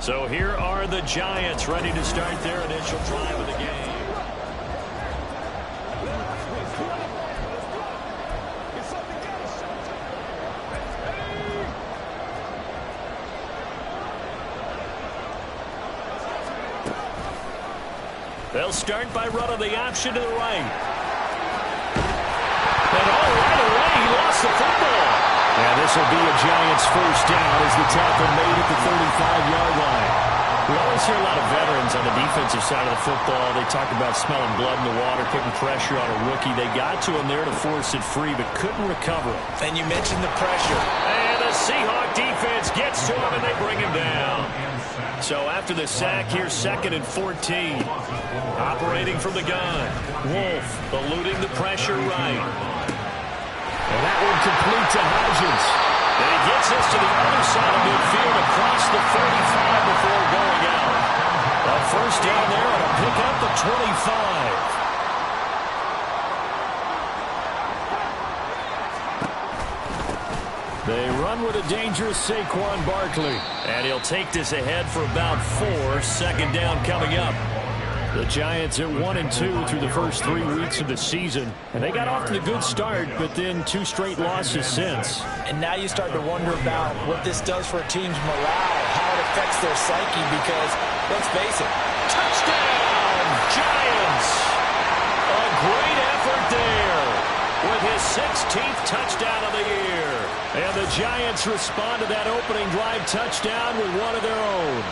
So here are the Giants ready to start their initial drive of the game. They'll start by running the option to the right. And right away, he lost the football. Yeah, this will be a Giants first down as the tackle made at the 35-yard line. We always hear a lot of veterans on the defensive side of the football. They talk about smelling blood in the water, putting pressure on a rookie. They got to him there to force it free, but couldn't recover it. And you mentioned the pressure. And the Seahawk defense gets to him, and they bring him down. So after the sack, here's 2nd and 14. Operating from the gun. Wolf eluding the pressure right. And that one complete to Hodgins. And he gets us to the other side of midfield across the 35 before going out. A first down there on a pickup of 25. They run with a dangerous Saquon Barkley. And he'll take this ahead for about 4. 2nd down coming up. The Giants at 1-2 through the first 3 weeks of the season. And they got off to the good start, but then 2 straight losses since. And now you start to wonder about what this does for a team's morale, how it affects their psyche, because, let's face it, touchdown, Giants! A great effort there with his 16th touchdown of the year. And the Giants respond to that opening drive touchdown with one of their own.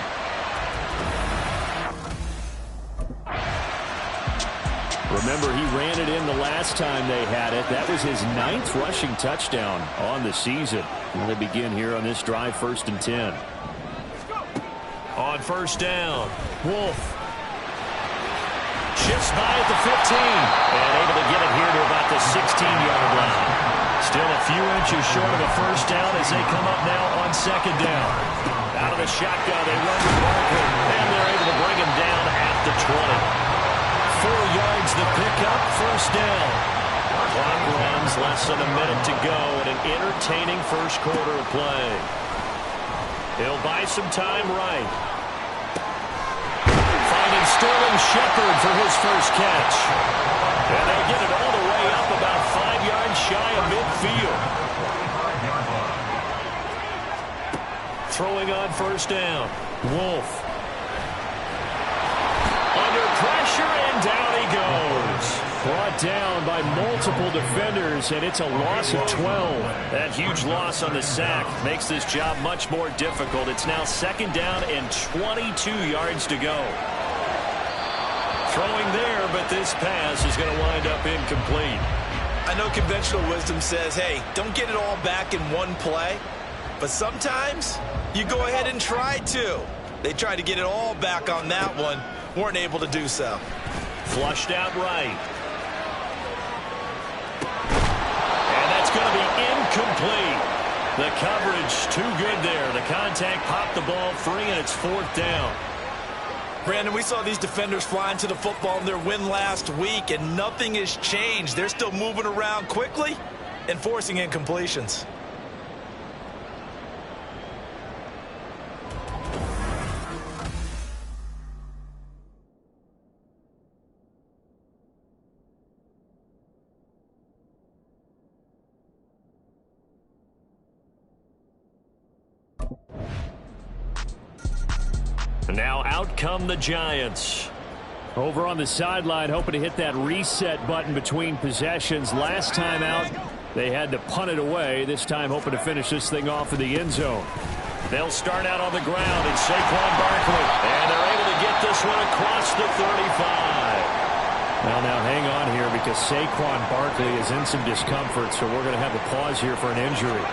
Remember, he ran it in the last time they had it. That was his 9th rushing touchdown on the season. And they begin here on this drive, 1st and 10. On first down, Wolf shifts by at the 15 and able to get it here to about the 16-yard line. Still a few inches short of a first down as they come up now on 2nd down. Out of the shotgun, they run to Barkley, and they're able to bring him down at the 20. 4 yards the pickup, first down. Clock runs, less than a minute to go in an entertaining first quarter of play. He'll buy some time right. Finding Sterling Shepard for his first catch. And they'll get it all the way up about 5 yards shy of midfield. Throwing on first down, Wolf. Under pressure, and down he goes. Brought down by multiple defenders, and it's a loss of 12. That huge loss on the sack makes this job much more difficult. It's now 2nd down and 22 yards to go. Throwing there, but this pass is going to wind up incomplete. I know conventional wisdom says, hey, don't get it all back in one play. But sometimes you go ahead and try to. They tried to get it all back on that one. Weren't able to do so. Flushed out right. And that's going to be incomplete. The coverage too good there. The contact popped the ball free, and it's 4th down. Brandon, we saw these defenders flying to the football in their win last week, and nothing has changed. They're still moving around quickly and forcing incompletions. Now out come the Giants. Over on the sideline, hoping to hit that reset button between possessions. Last time out, they had to punt it away. This time hoping to finish this thing off in the end zone. They'll start out on the ground. It's Saquon Barkley. And they're able to get this one across the 35. Well, now hang on here because Saquon Barkley is in some discomfort, so we're going to have a pause here for an injury.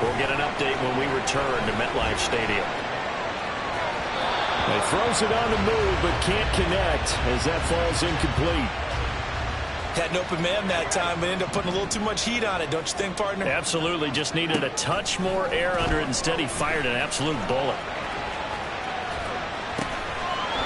We'll get an update when we return to MetLife Stadium. He throws it on the move, but can't connect as that falls incomplete. Had an open man that time, but ended up putting a little too much heat on it, don't you think, partner? Absolutely. Just needed a touch more air under it. Instead, he fired an absolute bullet.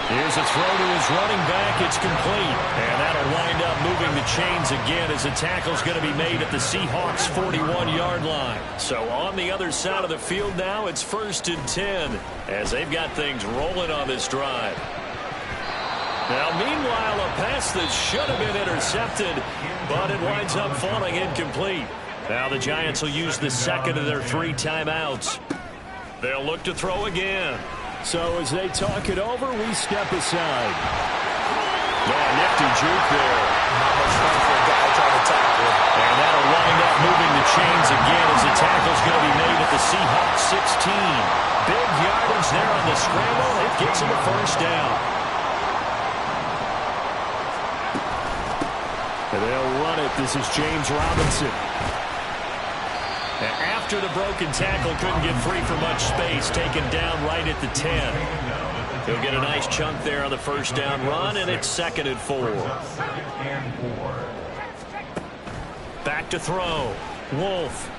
Here's a throw to his running back. It's complete. And that'll wind up moving the chains again as the tackle's going to be made at the Seahawks' 41-yard line. So on the other side of the field now, it's 1st and 10 as they've got things rolling on this drive. Now, meanwhile, a pass that should have been intercepted, but it winds up falling incomplete. Now the Giants will use the second of their 3 timeouts. They'll look to throw again. So as they talk it over, we step aside. Oh, nifty juke there. Not much fun for a guy trying to tackle. And that'll wind up moving the chains again as the tackle's going to be made at the Seahawks 16. Big yardage there on the scramble. It gets him a 1st down. And they'll run it. This is James Robinson. After the broken tackle, couldn't get free for much space, taken down right at the 10. He'll get a nice chunk there on the 1st down run, and it's 2nd and 4. Back to throw. Wolf.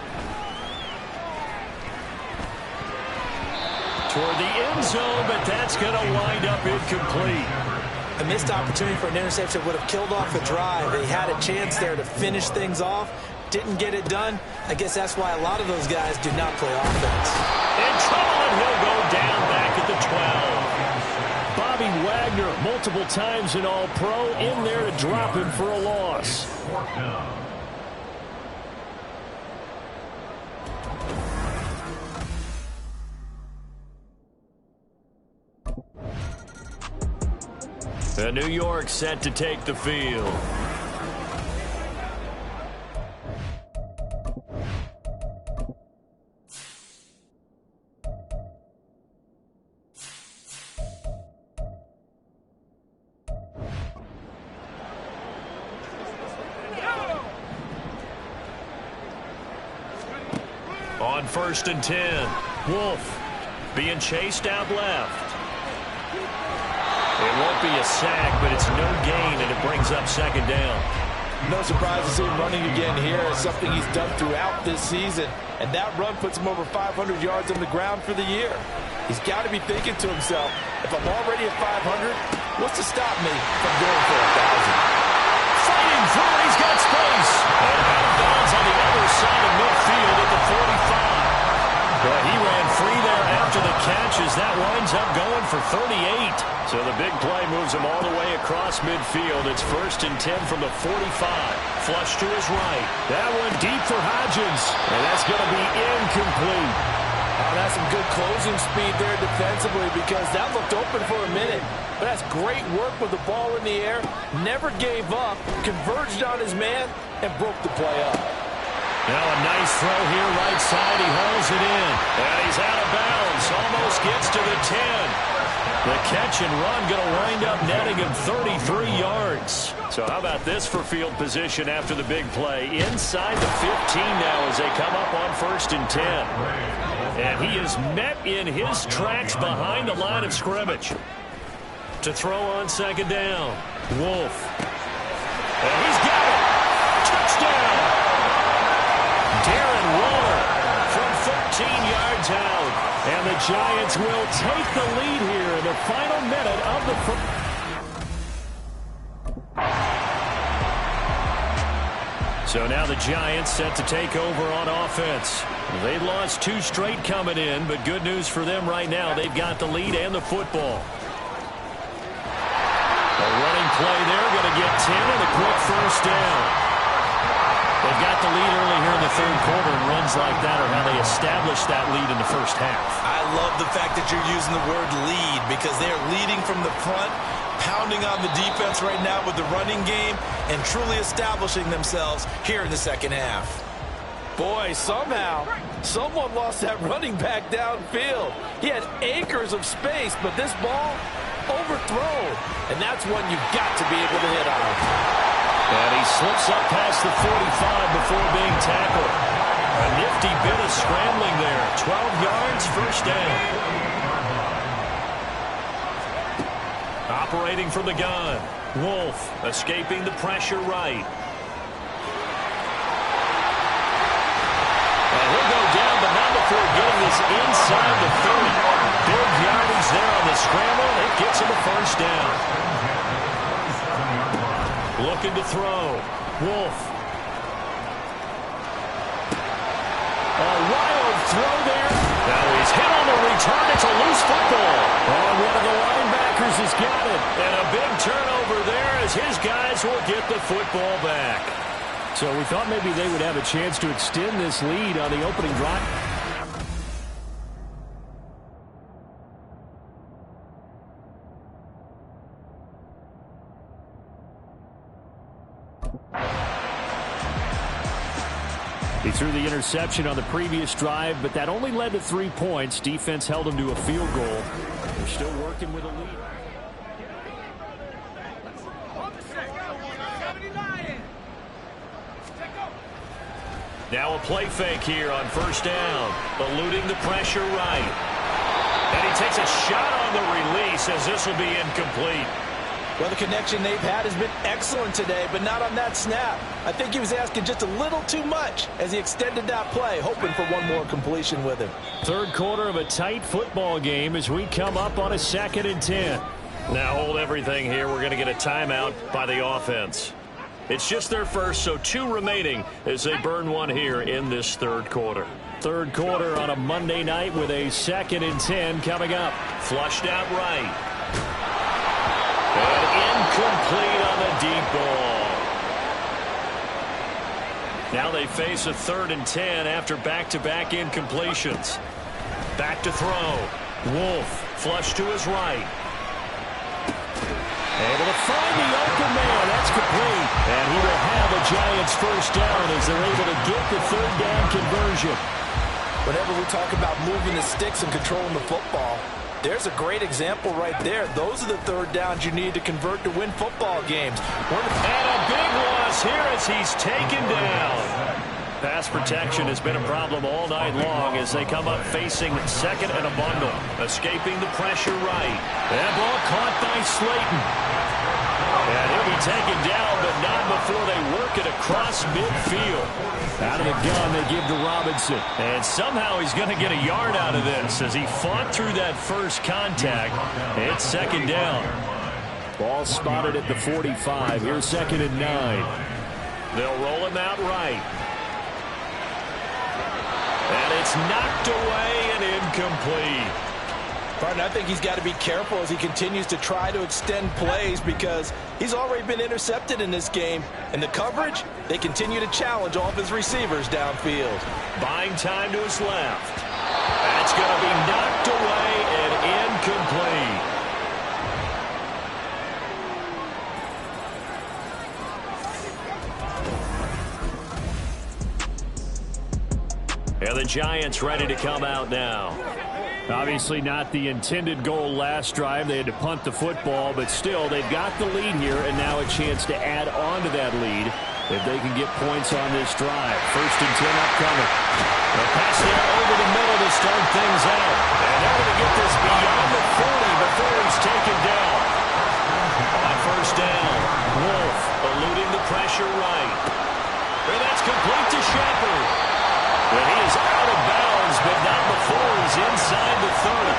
Toward the end zone, but that's going to wind up incomplete. A missed opportunity for an interception would have killed off the drive. They had a chance there to finish things off. Didn't get it done. I guess that's why a lot of those guys do not play offense. In trouble, and he'll go down back at the 12. Bobby Wagner, multiple times an All-Pro, in there to drop him for a loss. The New York set to take the field. On 1st and 10, Wolf being chased out left. It won't be a sack, but it's no gain, and it brings up 2nd down. No surprise to see him running again here. It's something he's done throughout this season. And that run puts him over 500 yards on the ground for the year. He's got to be thinking to himself, if I'm already at 500, what's to stop me from going for 1,000? Fighting through, he's got space. And out of bounds on the other side of midfield at the 45. But he ran free there after the catch as that winds up going for 38. So the big play moves him all the way across midfield. It's 1st and 10 from the 45. Flush to his right. That one deep for Hodgins. And that's going to be incomplete. Oh, that's some good closing speed there defensively because that looked open for a minute. But that's great work with the ball in the air. Never gave up. Converged on his man and broke the play up. Now a nice throw here right side. He hauls it in. And he's out of bounds. Almost gets to the 10. The catch and run going to wind up netting him 33 yards. So how about this for field position after the big play? Inside the 15 now as they come up on 1st and 10. And he is met in his tracks behind the line of scrimmage. To throw on 2nd down. Wolf. And he's got it. Touchdown. Darren Waller from 13 yards out. And the Giants will take the lead here in the final minute of the first. So now the Giants set to take over on offense. They lost 2 straight coming in, but good news for them right now. They've got the lead and the football. A running play there, going to get 10 and a quick 1st down. They've got the lead early here in the 3rd quarter, and runs like that are how they establish that lead in the 1st half. I love the fact that you're using the word lead because they're leading from the front, pounding on the defense right now with the running game, and truly establishing themselves here in the 2nd half. Boy, somehow, someone lost that running back downfield. He had acres of space, but this ball overthrown, and that's one you've got to be able to hit on. And he slips up past the 45 before being tackled. A nifty bit of scrambling there. 12 yards, 1st down. Operating from the gun. Wolf escaping the pressure right. And he'll go down, but not before getting this inside the 30. Big yardage there on the scramble. It gets him a 1st throw. Wolf. A wild throw there. Now he's hit on the return. It's a loose football. And one of the linebackers has got it. And a big turnover there as his guys will get the football back. So we thought maybe they would have a chance to extend this lead on the opening drive. He threw the interception on the previous drive, but that only led to 3 points. Defense held him to a field goal. They're still working with a lead. Now a play fake here on first down. Eluding the pressure right. And he takes a shot on the release as this will be incomplete. Well, the connection they've had has been excellent today, but not on that snap. I think he was asking just a little too much as he extended that play, hoping for one more completion with him. Third quarter of a tight football game as we come up on a 2nd and 10. Now hold everything here. We're going to get a timeout by the offense. It's just their first, so 2 remaining as they burn one here in this third quarter. Third quarter on a Monday night with a 2nd and 10 coming up. Flushed out right. And incomplete on the deep ball. Now they face a 3rd and 10 after back-to-back incompletions. Back to throw. Wolf flush to his right. Able to find the open man. That's complete. And he will have a Giants first down as they're able to get the 3rd down conversion. Whenever we talk about moving the sticks and controlling the football, there's a great example right there. Those are the 3rd downs you need to convert to win football games. And a big loss here as he's taken down. Pass protection has been a problem all night long as they come up facing 2nd and a bundle. Escaping the pressure right. That ball caught by Slayton. And he'll be taken down, but not before they work it across midfield. Out of the gun, they give to Robinson. And somehow he's going to get a yard out of this as he fought through that first contact. It's 2nd down. Ball spotted at the 45. Here's 2nd and 9. They'll roll him out right. And it's knocked away and incomplete. Partner, I think he's got to be careful as he continues to try to extend plays because he's already been intercepted in this game. And the coverage, they continue to challenge all of his receivers downfield. Buying time to his left. That's going to be knocked away and incomplete. And the Giants ready to come out now. Obviously not the intended goal last drive. They had to punt the football, but still they've got the lead here and now a chance to add on to that lead if they can get points on this drive. 1st and 10 upcoming. A pass there over the middle to start things out. And they're going to get this beyond the 40 before he's taken down. On 1st down, Wolf eluding the pressure right. And that's complete to Shepard. And he is out of bounds, but not before he's inside the 30.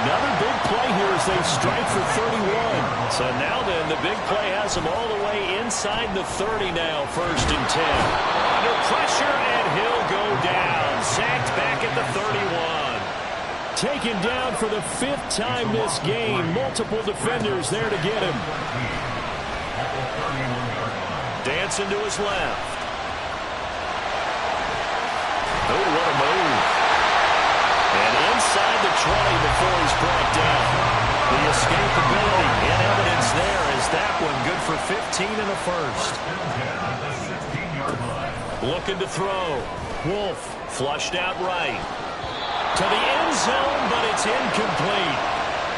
Another big play here as they strike for 31. So now then, the big play has him all the way inside the 30 now, 1st and 10. Under pressure, and he'll go down. Sacked back at the 31. Taken down for the 5th time this game. Multiple defenders there to get him. Dancing to his left. Oh, what a move. And inside the 20 before he's brought down. The escapability in evidence there is that one good for 15 in the 1st. Looking to throw. Wolf flushed out right. To the end zone, but it's incomplete.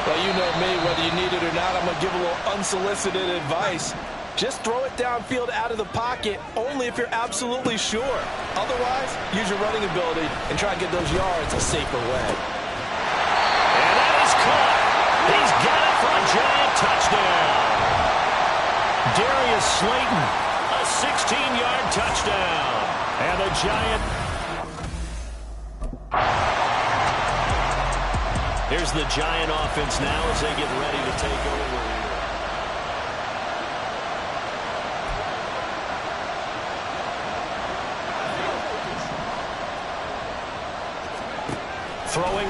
Well, you know me, whether you need it or not, I'm going to give a little unsolicited advice. Just throw it downfield out of the pocket only if you're absolutely sure. Otherwise, use your running ability and try and get those yards a safer way. And that is caught. He's got it for a Giant touchdown. Darius Slayton, a 16-yard touchdown. And the Giant. Here's the Giant offense now as they get ready to take over.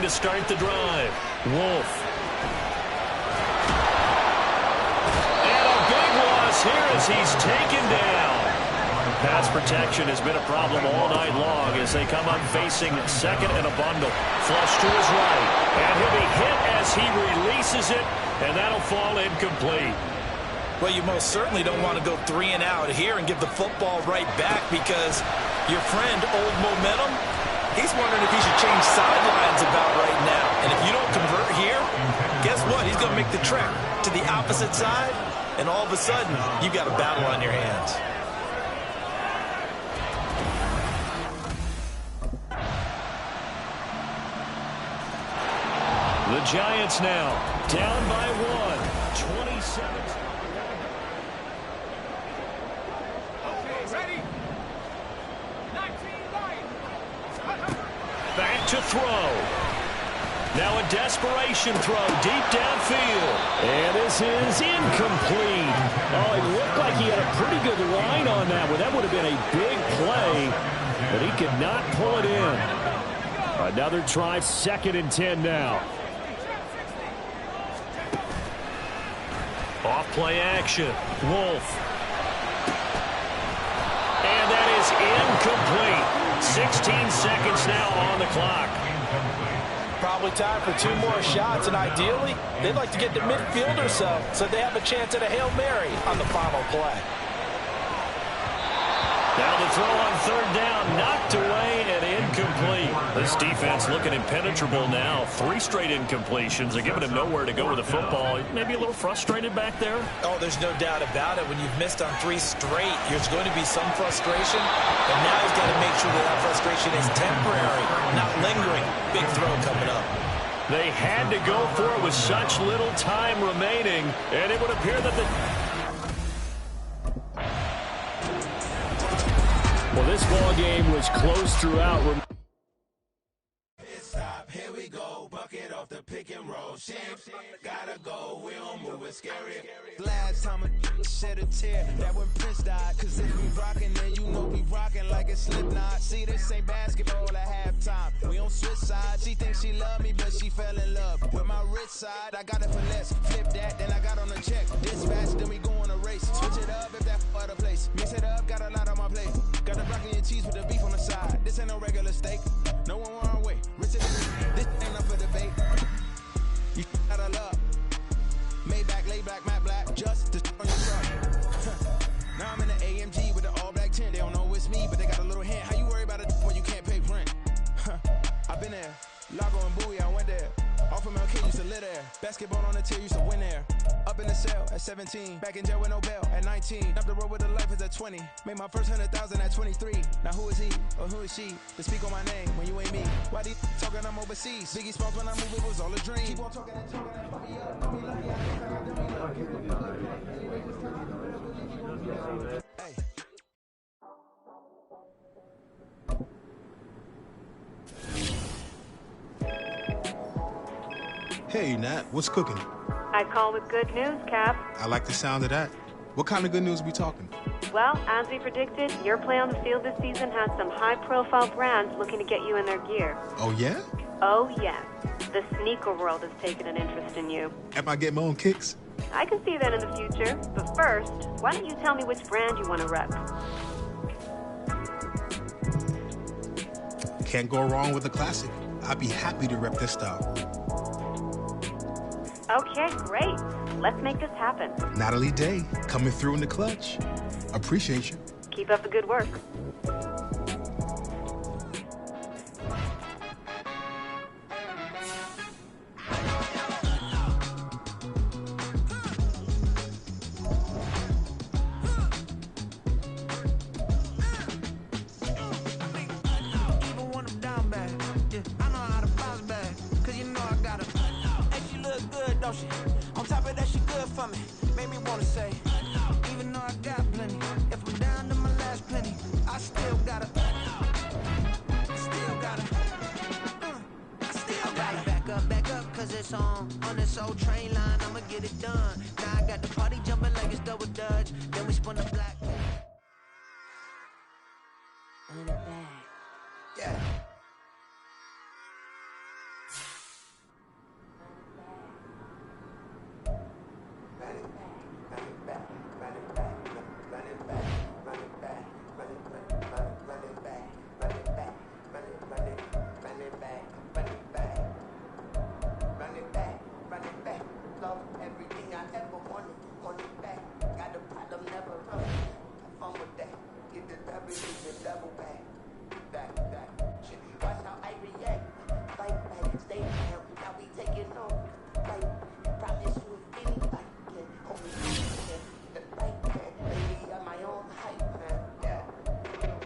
to start the drive. Wolf. And a big loss here as he's taken down. Pass protection has been a problem all night long as they come up facing second and a bundle. Flush to his right. And he'll be hit as he releases it, and that'll fall incomplete. Well, you most certainly don't want to go 3 and out here and give the football right back because your friend, Old Momentum, he's wondering if he should change sidelines about right now. And if you don't convert here, guess what? He's going to make the trek to the opposite side, and all of a sudden, you've got a battle on your hands. The Giants now down by 1, 27. Back to throw. Now a desperation throw deep downfield. And this is incomplete. Oh, it looked like he had a pretty good line on that one. That would have been a big play, but he could not pull it in. Another try, 2nd and 10 now. Off play action. Wolf. And that is incomplete. 16 seconds now on the clock. Probably time for 2 more shots, and ideally, they'd like to get to midfield or so they have a chance at a Hail Mary on the final play. Now the throw on 3rd down, knocked away and incomplete. This defense looking impenetrable now. 3 straight incompletions. They're giving him nowhere to go with the football. Maybe a little frustrated back there. Oh, there's no doubt about it. When you've missed on 3 straight, there's going to be some frustration. But now he's got to make sure that frustration is temporary, not lingering. Big throw coming up. They had to go for it with such little time remaining, and it would appear that the... Well, this ball game was close throughout. Stop, here we go, bucket off the pick and roll. Shit, gotta go, we don't move it scary. Last time a shed a tear, that when Prince died. Cause if we rockin', then you know we rockin' like a Slipknot. See, this ain't basketball at halftime. We on switch sides. She thinks she love me, but she fell in love with my rich side. I got a finesse, flip that, then I got on a check. Dispatch, then we go on a race. Switch it up if that other place. Mix it up, got a lot on my plate. Got the broccoli and cheese with the beef on the side. This ain't no regular steak. No one wrong way. This ain't up for debate. You got a love. Maybach, lay back, matte black, just to on your truck. Now I'm in the AMG with the all black tint. They don't know it's me, but they got a little hint. How you worry about it when you can't pay rent? I've been there. Lago and Bowie, I went there. Off of MLK, used to live there. Basketball on the tier, used to win there. Up in the cell at 17. Back in jail with no bail at 19. Up the road with the life is at 20. Made my first 100,000 at 23. Now who is he or who is she to speak on my name when you ain't me? Why these talking I'm overseas? Biggie Smalls when I move, it was all a dream. Keep on talking and talking and fuck me up. Hey. Hey, Nat, what's cooking? I call with good news, Cap. I like the sound of that. What kind of good news are we talking? Well, as we predicted, your play on the field this season has some high-profile brands looking to get you in their gear. Oh, yeah? Oh, yes. The sneaker world has taken an interest in you. Am I getting my own kicks? I can see that in the future. But first, why don't you tell me which brand you want to rep? Can't go wrong with a classic. I'd be happy to rep this style. Okay, great. Let's make this happen. Natalie Day, coming through in the clutch. Appreciate you. Keep up the good work. On top of that, she good for me. Made me wanna say, even though I got plenty, if I'm down to my last penny, I still gotta back up, cause it's on this old train line, I'ma get it done. Now I got the party jumping like it's double dutch. Then we spun the black. Yeah. double back. Shit, watch how I react. Like, stay down. Now we taking off. Like, promise you anybody can hold me. Like, baby, I'm my own hype, man. Yeah.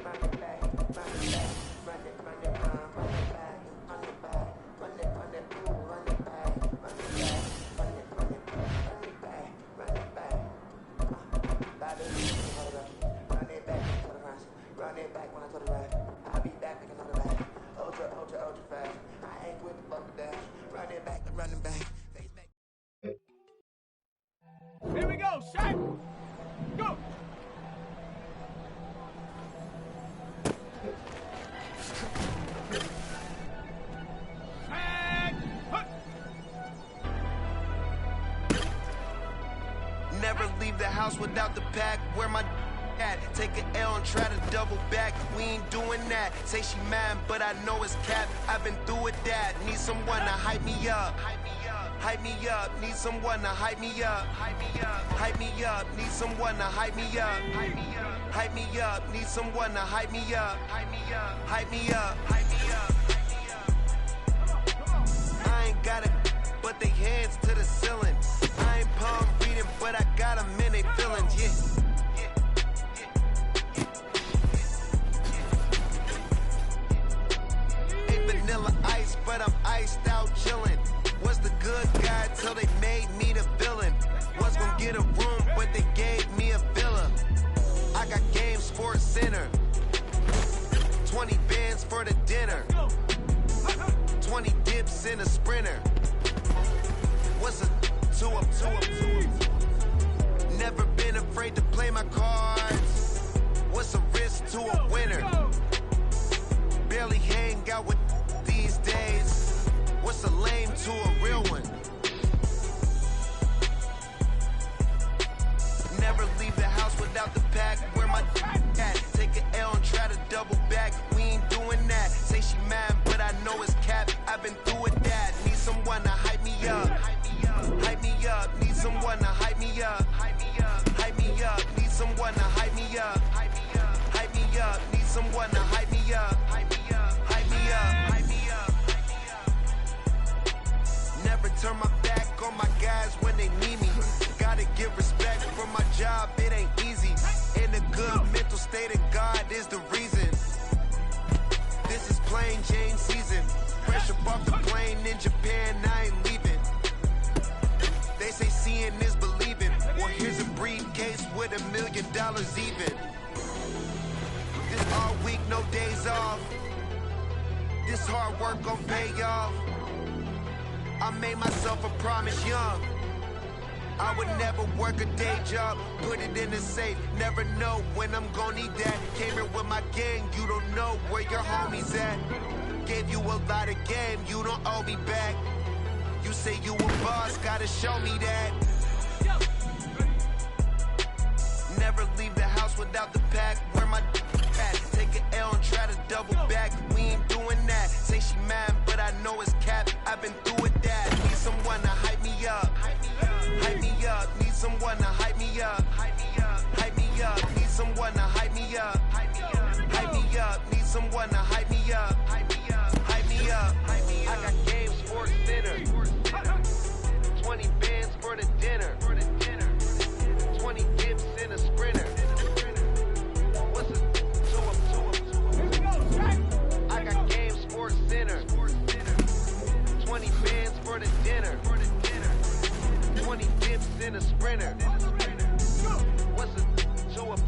Run it back. Run it back. Run it back. Run it back. Run it back. Run it back. Run it back. Run it back. Run it back. Run it back. Run it back when I told the right. I'll be back because I'm the back. Ultra fast. I ain't with the fuck dash. Run it back, running back. Face back. Here we go, shot. Go. Never leave the house without the pack. Where my at? Take an L and try to double back. We ain't doing that. Say she mad, but I know it's cap. I've been through with that. Need someone to hype me up. Hype me up. Need someone to hype me up. Hype me up. Need someone to hype me up. Hype me up. Need someone to hype me up. Hype me up. I ain't got it, but they hands to the ceiling. I ain't palm reading, but I got them in they feelings, yeah. Ain't vanilla ice, but I'm iced out chillin'. Was the good guy till they made me the villain. Was gonna get a room, but they gave me a villa. I got game Sports Center. 20 bands for the dinner. 20 dips in a sprinter. What's a two up? Never been afraid to play my cards. What's a risk to a winner? Barely hang out with these days. What's a lame to a real one? Never leave the house without the pack. Where my at? Take an L and try to double back. We ain't doing that. Say she mad, but I know it's cap. I've been through with that. Need someone to hype me up. Hype me up. Need someone to hype me up. Hype me up. Need someone to hype me up. Hype me up. Need someone to hype me up. Hype me up. Never turn my back on my guys when they need me. Gotta give respect for my job, it ain't easy. In a good mental state of God is the reason. This is plain Jane season. Fresh up off the plane in Japan, I ain't leaving. They say seeing is believing. Well, here's a briefcase with $1 million even. This all week, no days off. This hard work gon' pay off. I made myself a promise young. I would never work a day job, put it in the safe. Never know when I'm gon' need that. Came here with my gang, you don't know where your homies at. Gave you a lot of game, you don't owe me back. You say you a boss, gotta show me that. Never leave the house without the pack. Where my at? Take an L and try to double back. We ain't doing that. Say she mad, but I know it's cap. I've been through with that. Need someone to hype me up. Hype me up. Need someone to hype me up. Hype me up. Need someone to hype me up. Hype me up. Need someone to hype me up. Hype me up. I got game Sports Center. 20 bands for the dinner. 20 dips in a sprinter. What's a two up? I got game Sports Center. 20 bands for the dinner. 20 dips in a sprinter. What's a two up?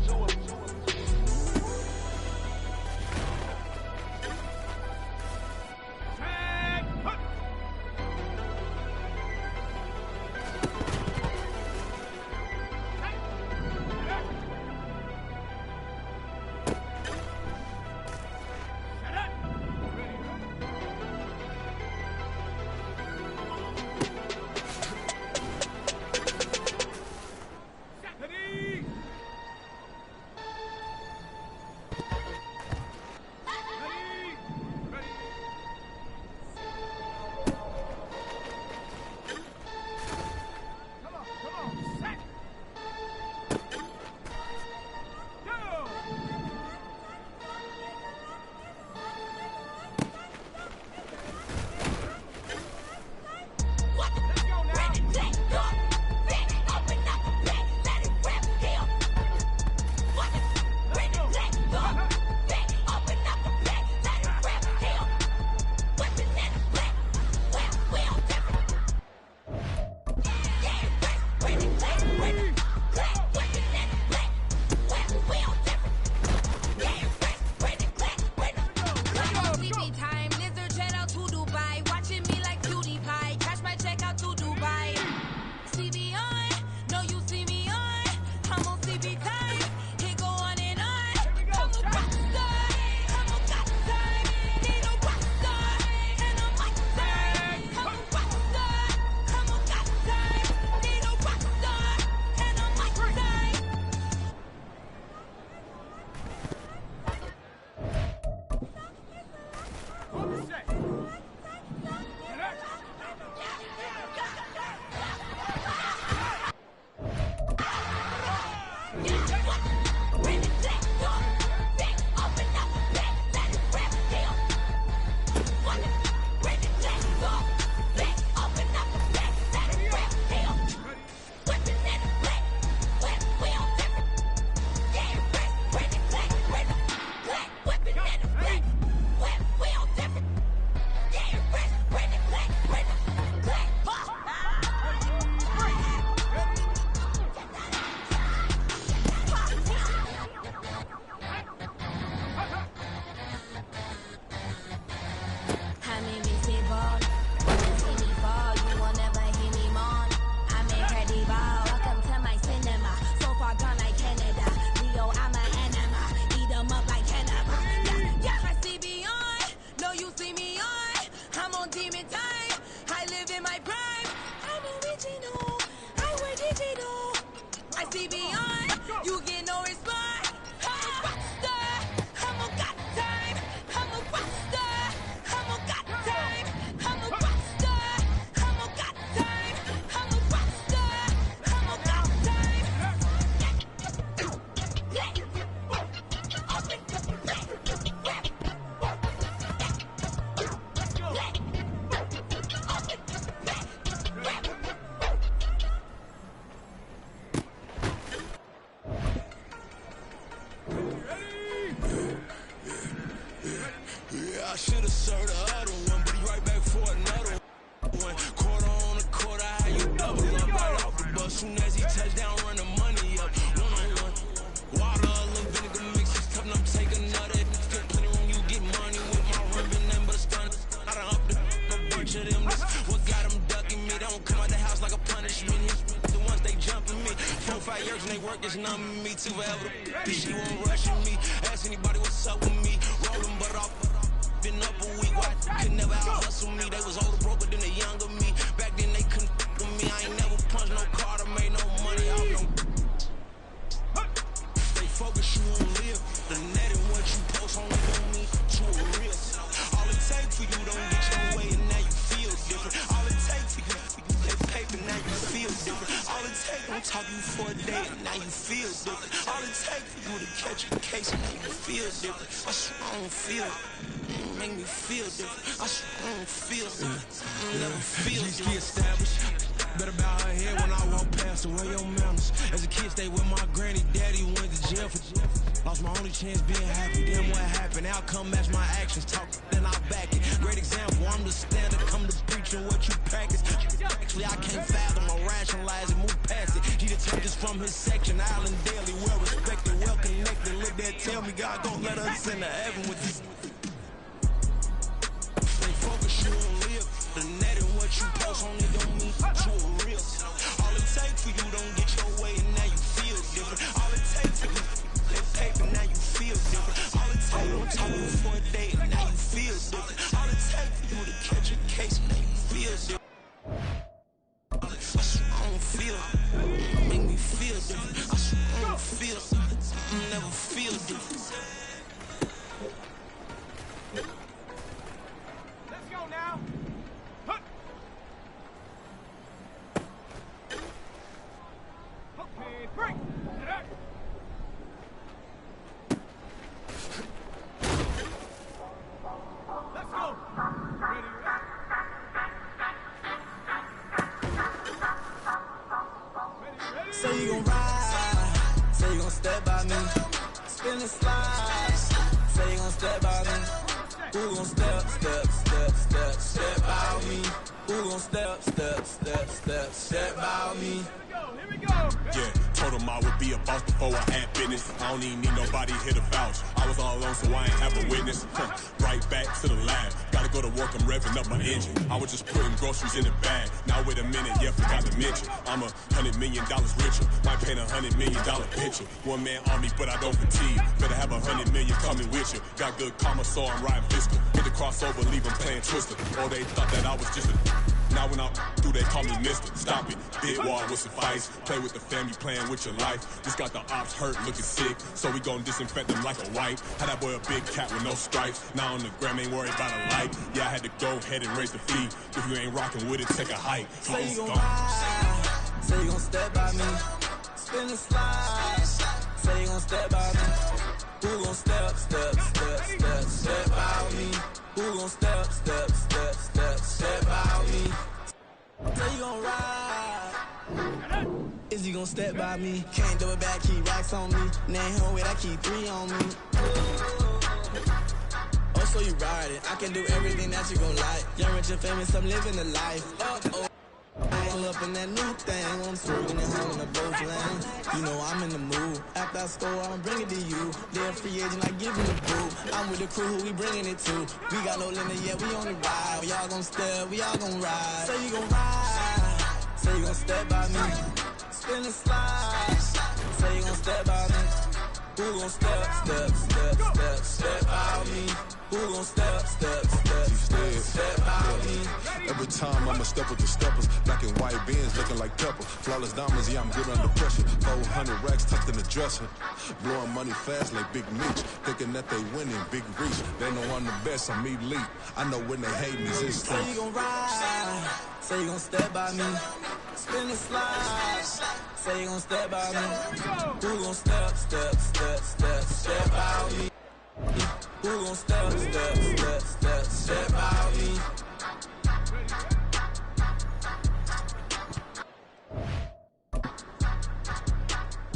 living my prime. I'm original, I wear digital. I see beyond, you get no response. I'm a rockstar, I'm a got time. I'm a rockstar, I'm a got time. I'm a rockstar, I'm a got time. I'm a rockstar, I'm a got time. Yeah, I should've served the other one, but he right back for another one. Quarter on a quarter, how you double up right off the bus. Soon as he touch down, run the money up. One-on-one. Water, a little vinegar mix, it's tough, and I'm taking another. Get plenty room, you get money with my rim, been nothing but a stun. I done up a bunch of them. What got them ducking me? They don't come out the house like a punishment. The ones they jumping me. 4 or 5 years and they work is numbing me too forever. She won't rushing me. Ask anybody what's up with me. Rolling butt off. Been up a week, why could never out hustle me? They was older, broker than the younger me. Back then they couldn't with me. I ain't never punched no card or made no money off no. Stay focused, you won't live. The net and what you post on me to a real. All it takes for you don't get your way and now you feel different. All it takes for you that paper, now you feel different. All it takes, don't talk you for a day and now you feel different. All it takes for you to catch a case and now you feel different. I swear I don't feel it. Make me feel different. I swear I don't feel different. I never feel different. Established. Better bow her head when I walk past her. Where your manners? As a kid, stayed with my granny. Daddy went to jail for jail. Lost my only chance being happy. Then what happened? Outcome match my actions. Talk, then I back it. Great example. I'm the standard. Come to preaching what you practice. Actually, I can't fathom or rationalize it. Move past it. He detectives from his section. Island Daily. Well respected, well connected. Look there, tell me God gon' let us into heaven with this. Focus, you don't live. The net and what you post on it don't mean you a real. All it takes for you don't get your way and now you feel different. All it takes for you that paper, now you feel different. All it takes, don't talk you for a day and now you feel different. All it takes for you to catch a case and now you feel different. I swear I don't feel it. Make me feel different. I swear I don't feel it. I never feel different. Now. Okay, break. Let's go. Ready, ready. Say you gon' ride, say you gon' step by me, spin and slide, say you gon' step by me. Who gon' step by me? Who gon' step by me? Here we go. Yeah, told him I would be a boss before I had business. I don't even need nobody here to vouch. I was all alone, so I ain't have a witness. Right back to the lab. Gotta go to work, I'm revving up my engine. I was just putting groceries in the bag. Now wait a minute, yeah, forgot to mention. I'm $100 million richer. Might paint $100 million picture. One man army, but I don't fatigue. Better have 100 million coming with you. Got good karma, so I'm riding fiscal. Hit the crossover, leave them playing Twister. Or they thought that I was just a. Now when I'm through, they call me mister. Stop it, big wall with suffice. Play with the family, playing with your life. Just got the ops hurt, looking sick. So we gon' disinfect them like a wipe. Had that boy a big cat with no stripes. Now on the gram, ain't worried about a light. Yeah, I had to go ahead and raise the fee. If you ain't rocking with it, take a hike. Say you gon' ride, say you gon' step by me. Spin and slide, say you gon' step by me. Who gon' step by me? Who gon' step by me? Say you gon' ride. Is he gon' step by me? Can't do it back, keep racks on me. Name home with I keep 3 on me. Oh, so you ride it. I can do everything that you gon' like. Young, rich, and famous, I'm living the life. Uh-oh. I pull up in that new thing. I'm swerving and home in the both lanes. You know I'm in the mood. After I score, I'ma bring it to you. They're a free agent, I give him the boo. I'm with the crew, who we bringing it to. We got no limit, yeah, we on the ride. We all gon' step, we all gon' ride. Say you gon' ride, say you gon' step by me. Spin and slide, say you gon' step by me. Who gon' step out me? Who gon' step out me? Every time I'ma step with the steppers, black and white beans looking like pepper. Flawless diamonds, yeah, I'm good under pressure. 400 racks tucked in the dresser. Blowing money fast like Big Meech. Thinking that they winning, big reach. They know I'm the best, I'm elite. I know when they hate me, it's Say you gon' ride, say you gon' step by me. Spin the slide, say you gon' step by me. Who gon' step out me? Who gon' step out me?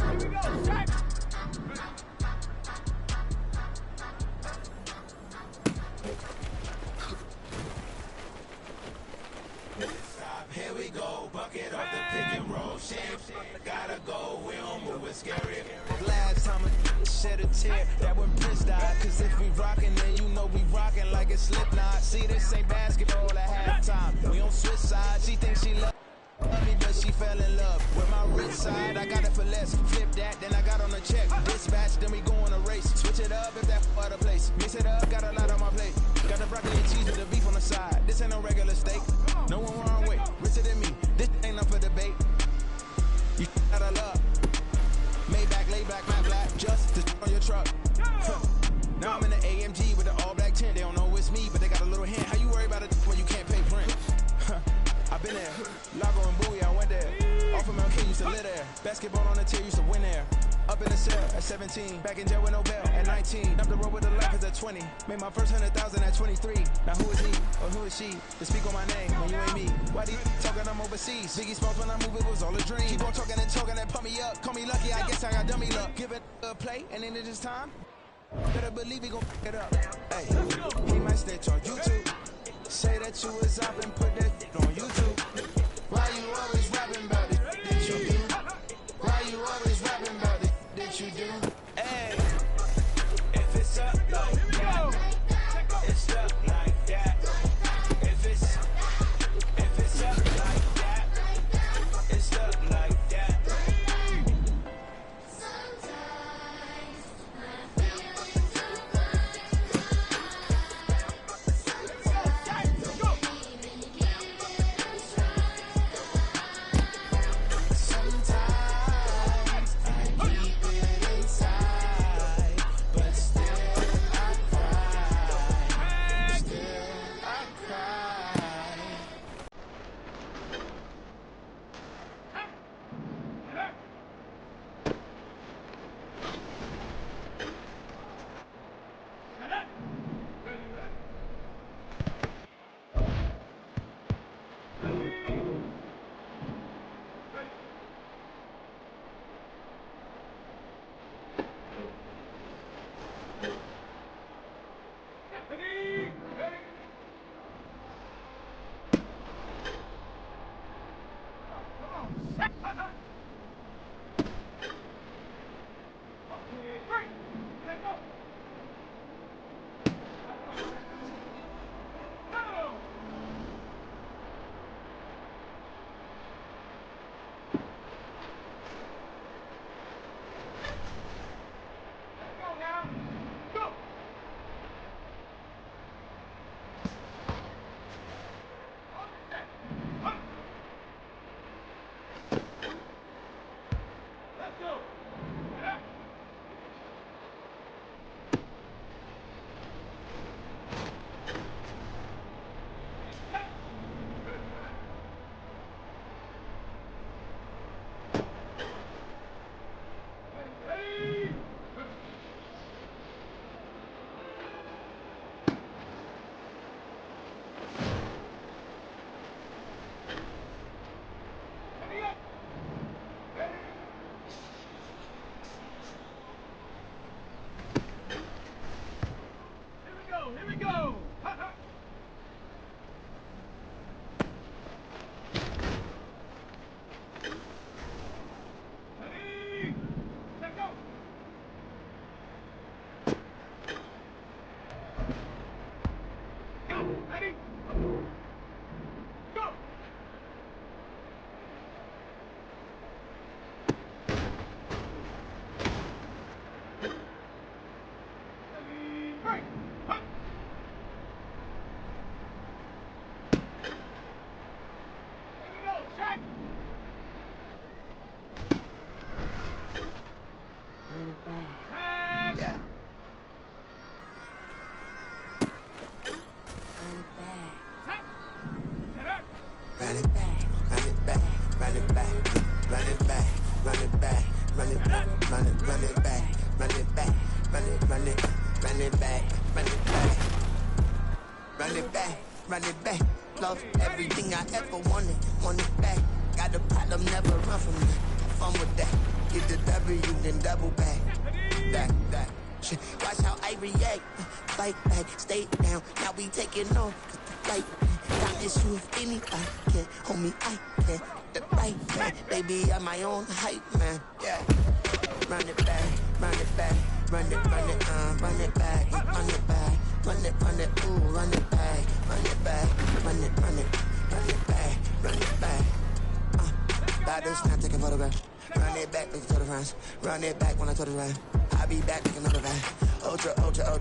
Here we go, Jack. Here we go, bucket off the pick and roll shit. Gotta go, we don't move, it's scary. Last time a shed a tear, that when Prince died. Cause if we rockin', then you know we rockin' like it's Slipknot. See, this ain't basketball at halftime. We on switch sides, she thinks she love me, but she fell in love with my rich side. I got it for less, flip that, then I got on a check. Dispatch, then we go on a race. Switch it up if that other place. Mix it up, got a lot on my plate. Got the broccoli and cheese with the beef on the side. This ain't no regular steak. No one wrong way, richer than me. This ain't up for debate. You out of love. Maybach, lay back, matte black, just to on your truck. Now I'm in the AMG with the all black tint. They don't know it's me, but they got a little hint. How you worry about it when you can't pay rent? I've been there. Lago and Bowie, I went there. Off of Mount King, used to live there. Basketball on the tier, used to win there. Up in the cell at 17. Back in jail with no bail at 19. Up the road with the life at 20. Made my first 100,000 at 23. Now who is he or who is she to speak on my name when you ain't me? Why do you talking I'm overseas? Biggie Smalls when I move, it was all a dream. Keep on talking and pump me up. Call me lucky, I guess I got dummy luck. Give it a play and then it is time. Better believe he gon' pick it up. Hey, he might stitch on YouTube. Say that you was up and put that on YouTube. Why you always rapping about it? Did you do? Why you always rapping about it? Did you do? Hey, if it's up like that, it's up like that. If it's up like that, it's up like that. run it back, run it back, run it back, run it back, run it back, run it back, run it back, run it back, run it back, run it back, run it back. Love everything I ever wanted, want it back. Got a problem, never run from it. Have fun with that. Get the W, then double back. That. Shit. Watch how I react. Fight back, stay down. Now we taking off. Right, got issue if anybody can. Homie, I can. The right man, baby, I'm my own hype man. Yeah. Run it back, run it back, run it, run it back, run it back, run it, ooh, run it back, run it back, run it back, run it back. Battles, now take a photograph. Run it back, make it to the front. Run it back when I turn around. I'll be back, make another ride. Ultra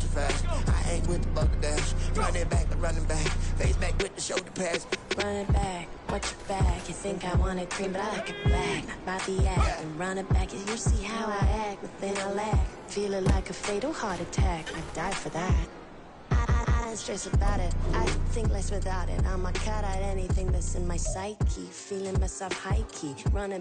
fast. I ain't with the bugger dash. Run it back, but running back. Face back with the shoulder pads. Run it back, watch your back. You think I want it cream, but I like it black. About the act, and run it back. You see how I act, nothing I lack. Feeling like a fatal heart attack. I'd die for that. I don't stress about it. I think less without it. I'ma cut out anything that's in my psyche. Feeling myself high key. Running